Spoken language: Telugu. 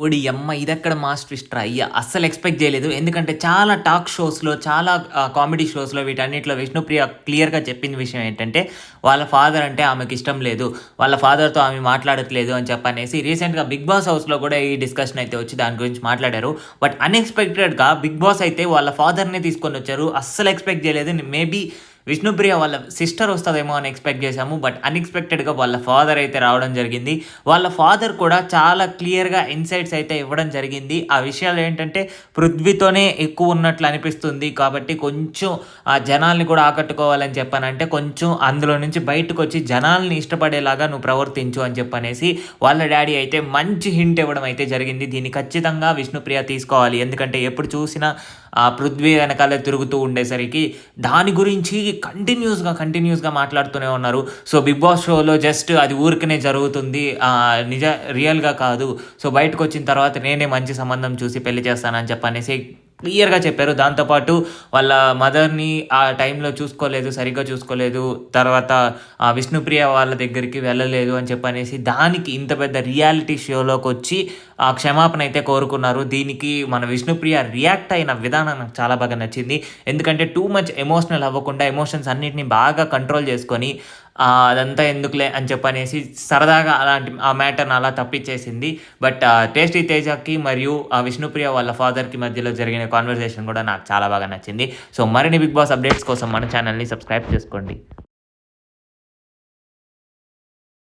ఓడియమ్మ! ఇదెక్కడ మాస్ ట్విస్ట్‌రా అయ్య! అస్సలు ఎక్స్‌పెక్ట్ జేయలేదు. ఎందుకంటే చాలా టాక్ షోస్‌లో, చాలా కామెడీ షోస్‌లో వీటన్నిటిలో విష్ణుప్రియ క్లియర్‌గా చెప్పిన విషయం ఏంటంటే, వాళ్ళ ఫాదర్ అంటే ఆమెకిష్టం లేదు. వాళ్ళ ఫాదర్‌తో ఆమె మాట్లాడట్లేదు అని చెప్పనేసి రీసెంట్‌గా 'బిగ్ బాస్' హౌస్‌లో గూడా ఈ డిస్కషన్ అయితే వచ్చి దాని గురించి మాట్లాడారు. బట్ అన్‌ఎక్స్‌పెక్టెడ్‌గా 'బిగ్ బాస్' అయితే వాళ్ళ ఫాదర్‌నే తీసుకొనొచ్చారు. అస్సలు ఎక్స్‌పెక్ట్ జేయలేదు. మేబీ విష్ణుప్రియ వాళ్ళ సిస్టర్ వస్తదేమో అని ఎక్స్‌పెక్ట్ జేశాము. బట్ అన్‌ఎక్స్‌పెక్టెడ్‌గా వాళ్ళ ఫాదర్ అయితే రావడం జరిగింది. వాళ్ళ ఫాదర్ కూడా చాలా క్లియర్‌గా ఇన్సైట్స్ అయితే ఇవ్వడం జరిగింది. ఆ విషయాలేంటంటే పృథ్వీతోనే ఎక్కువున్నట్లు అనిపిస్తుంది. కాబట్టి కొంచెం జనాల్ని కూడా ఆకట్టుకోవాలని చెప్పనంటే కొంచెం అందులో నుంచి బయటకొచ్చి జనాల్ని ఇష్టపడేలాగా నువ్వు ప్రవర్తించు అని చెప్పనేసి వాళ్ళ డ్యాడీ అయితే మంచి హింట్ ఇవ్వడం అయితే జరిగింది. దీన్ని ఖచ్చితంగా విష్ణుప్రియ తీసుకోవాలి. ఎందుకంటే ఎప్పుడు చూసినా పృథ్వీ వెనకాలే తిరుగుతూ ఉండేసరికి దాని గురించి కంటిన్యూస్‌గా మాట్లాడుతూనే ఉన్నారు. సో, 'బిగ్ బాస్' షోలో జస్ట్ అది ఊరికనే జరుగుతుంది. రియల్‌గా కాదు. సో, బయటకొచ్చిన తర్వాత నేనే మంచి సంబంధం చూసి పెళ్లి చేస్తానని చెప్పనేసి క్లియర్‌గా చెప్పారు. దాంతో పాటు వాళ్ళ మదర్‌ని ఆ టైంలో సరిగ్గా చూసుకోలేదు. తర్వాత విష్ణుప్రియ వాళ్ళ దగ్గరికి వెళ్ళలేదు అని చెప్పనేసి దానికి ఇంత పెద్ద రియాలిటీ షోలోకొచ్చి క్షమాపణ అయితే కోరుకున్నారు. దీనికి మన విష్ణుప్రియ రియాక్ట్ అయిన విధానం నాకు చాలా బాగా నచ్చింది. ఎందుకంటే టూ మచ్ ఎమోషనల్ అవ్వకుండా ఎమోషన్స్ అన్నిటిని బాగా కంట్రోల్ చేసుకొని అదంతా ఎందుకులే అని చెప్పనేసి సరదాగా ఆ మ్యాటర్‌ని అలా తప్పిచ్చేసింది. బట్ 'టేస్టీ తేజకి' మరియు విష్ణుప్రియ వాళ్ళ ఫాదర్‌కి మధ్యలో జరిగిన కాన్వర్జేషన్ కూడా నాకు చాలా బాగా నచ్చింది. సో, మరిన్ని 'బిగ్ బాస్' అప్డేట్స్ కోసం మన ఛానెల్‌ని సబ్స్క్రైబ్ చేసుకోండి.